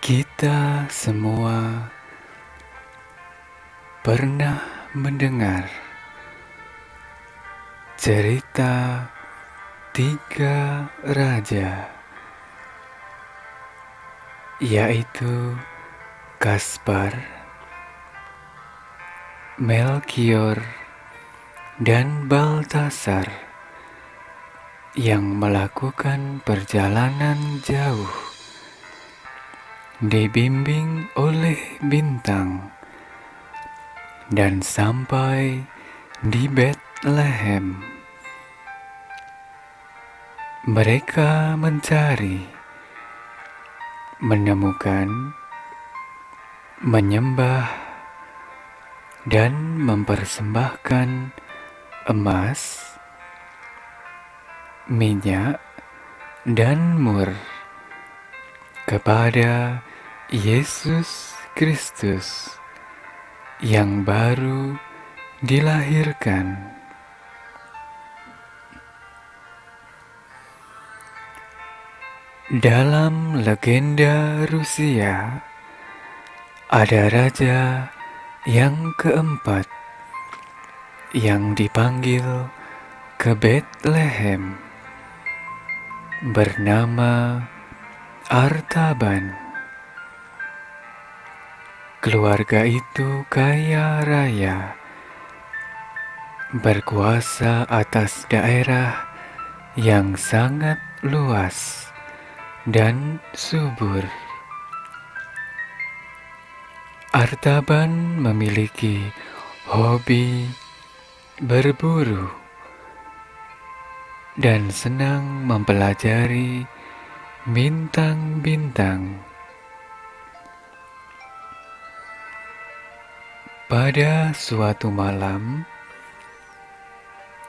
Kita semua pernah mendengar cerita tiga raja, yaitu Kaspar, Melkior, dan Baltasar yang melakukan perjalanan jauh dibimbing oleh bintang dan sampai di Bethlehem. Mereka mencari, menemukan, menyembah, dan mempersembahkan emas, minyak, dan mur kepada Yesus Kristus yang baru dilahirkan. Dalam legenda Rusia, ada raja yang keempat yang dipanggil ke Bethlehem, bernama Artaban. Keluarga itu kaya raya, berkuasa atas daerah yang sangat luas dan subur. Artaban memiliki hobi berburu dan senang mempelajari bintang-bintang. Pada suatu malam,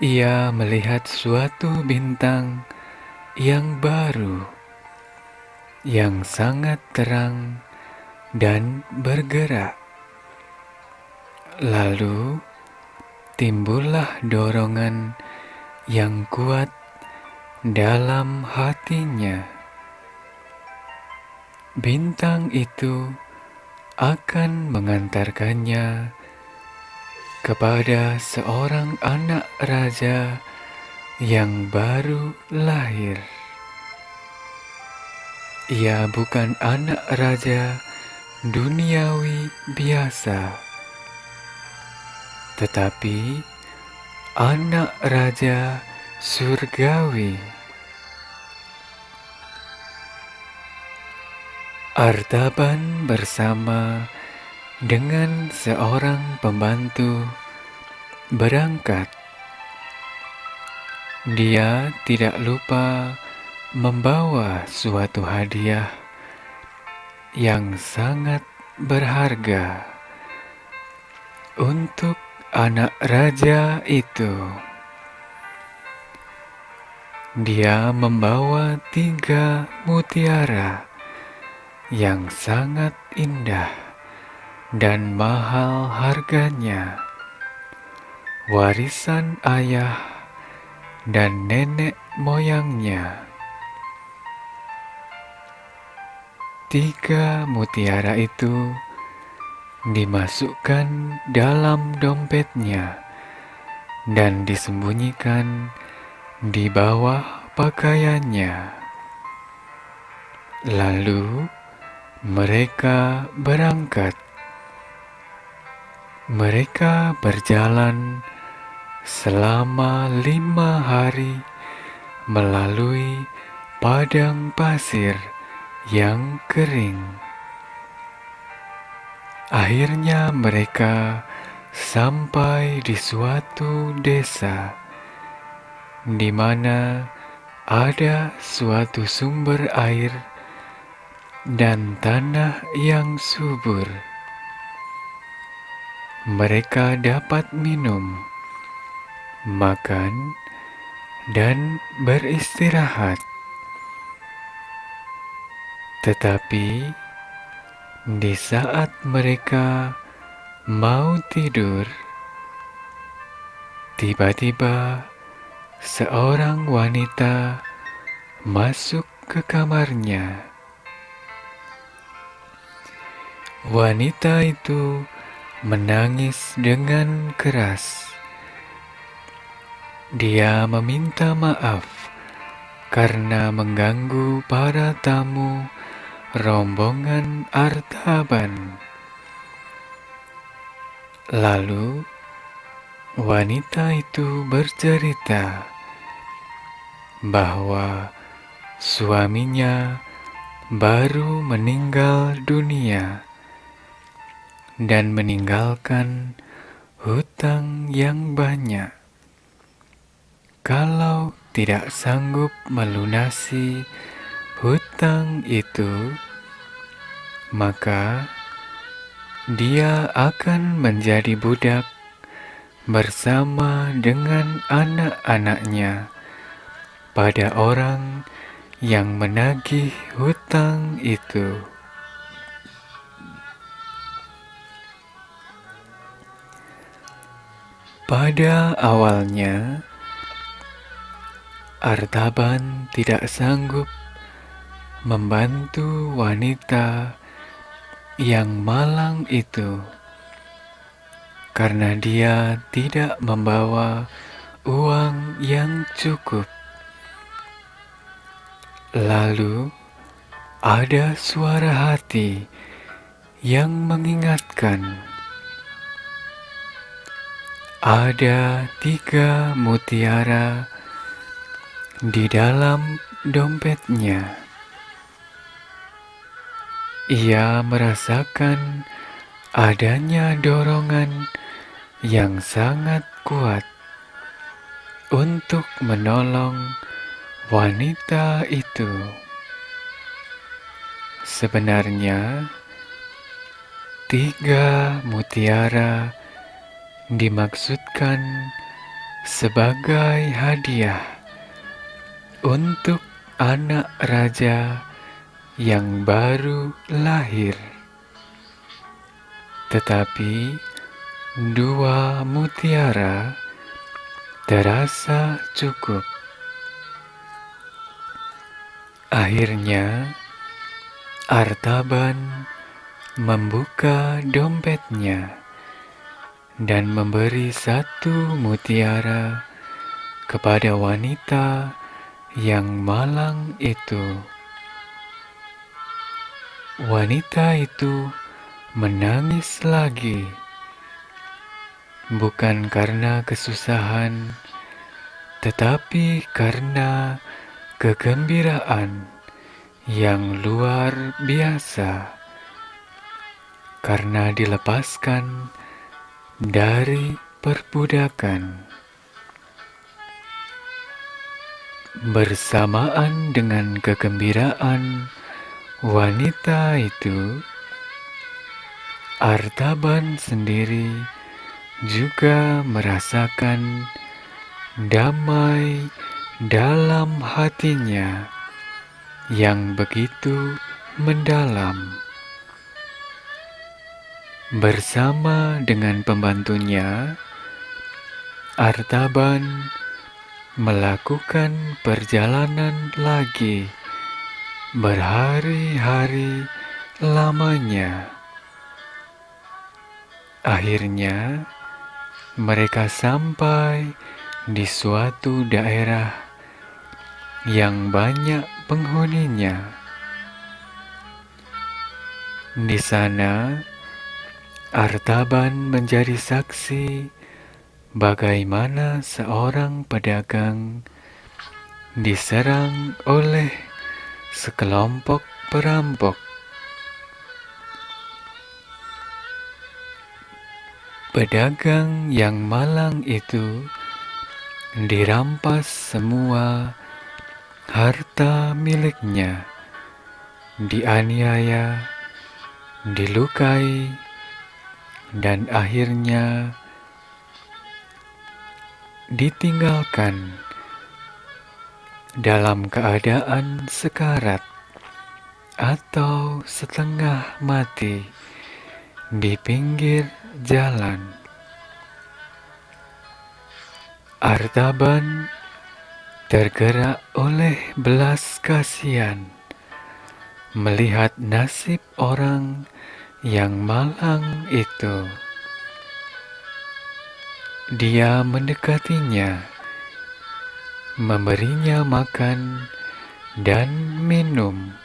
ia melihat suatu bintang yang baru, yang sangat terang dan bergerak. Lalu timbullah dorongan yang kuat dalam hatinya. Bintang itu akan mengantarkannya kepada seorang anak raja yang baru lahir. Ia bukan anak raja duniawi biasa, tetapi anak raja surgawi. Artaban bersama dengan seorang pembantu berangkat. Dia tidak lupa membawa suatu hadiah yang sangat berharga untuk anak raja itu. Dia membawa 3 mutiara yang sangat indah dan mahal harganya, warisan ayah dan nenek moyangnya. 3 mutiara itu dimasukkan dalam dompetnya dan disembunyikan di bawah pakaiannya. Lalu mereka berangkat. Mereka berjalan selama 5 hari melalui padang pasir yang kering. Akhirnya mereka sampai di suatu desa di mana ada suatu sumber air dan tanah yang subur. Mereka dapat minum, makan, dan beristirahat. Tetapi di saat mereka mau tidur, tiba-tiba seorang wanita masuk ke kamarnya. Wanita itu menangis dengan keras. Dia meminta maaf karena mengganggu para tamu rombongan Artaban. Lalu wanita itu bercerita bahwa suaminya baru meninggal dunia dan meninggalkan hutang yang banyak. Kalau tidak sanggup melunasi hutang itu, maka dia akan menjadi budak bersama dengan anak-anaknya pada orang yang menagih hutang itu. Pada awalnya, Artaban tidak sanggup membantu wanita yang malang itu karena dia tidak membawa uang yang cukup. Lalu ada suara hati yang mengingatkan, ada 3 mutiara di dalam dompetnya. Ia merasakan adanya dorongan yang sangat kuat untuk menolong wanita itu. Sebenarnya, 3 mutiara dimaksudkan sebagai hadiah untuk anak raja yang baru lahir. Tetapi 2 mutiara terasa cukup. Akhirnya, Artaban membuka dompetnya dan memberi 1 mutiara kepada wanita yang malang itu. Wanita itu menangis lagi, bukan karena kesusahan, tetapi karena kegembiraan yang luar biasa, karena dilepaskan dari perbudakan. Bersamaan dengan kegembiraan wanita itu, Artaban sendiri juga merasakan damai dalam hatinya yang begitu mendalam. Bersama dengan pembantunya, Artaban melakukan perjalanan lagi berhari-hari lamanya. Akhirnya, mereka sampai di suatu daerah yang banyak penghuninya. Di sana, Artaban menjadi saksi bagaimana seorang pedagang diserang oleh sekelompok perampok. Pedagang yang malang itu dirampas semua harta miliknya, dianiaya, dilukai, dan akhirnya ditinggalkan dalam keadaan sekarat atau setengah mati di pinggir jalan. Artaban tergerak oleh belas kasihan melihat nasib orang yang malang itu. Dia mendekatinya, memberinya makan dan minum,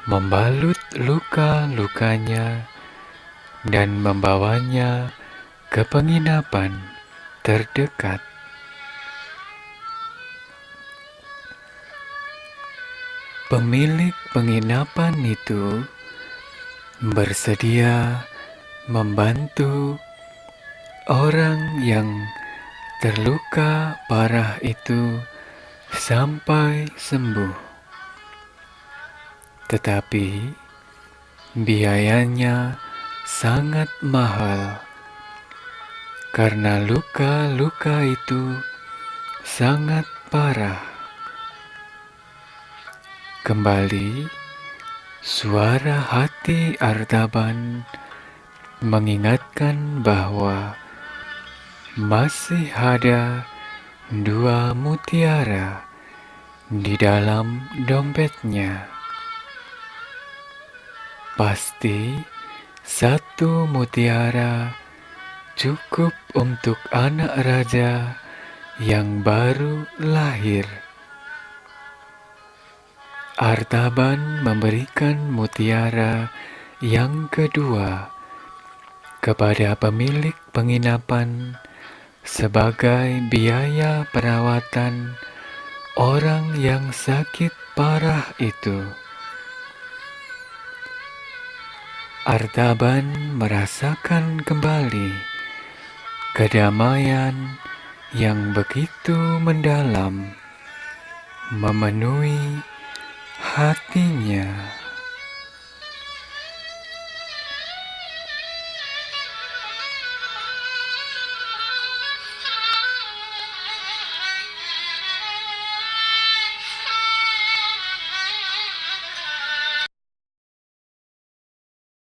membalut luka-lukanya, dan membawanya ke penginapan terdekat. Pemilik penginapan itu bersedia membantu orang yang terluka parah itu sampai sembuh, tetapi biayanya sangat mahal karena luka-luka itu sangat parah. Kembali, suara hati Artaban mengingatkan bahwa masih ada 2 mutiara di dalam dompetnya. Pasti 1 mutiara cukup untuk anak raja yang baru lahir. Artaban memberikan mutiara yang kedua kepada pemilik penginapan sebagai biaya perawatan orang yang sakit parah itu. Artaban merasakan kembali kedamaian yang begitu mendalam memenuhi hatinya.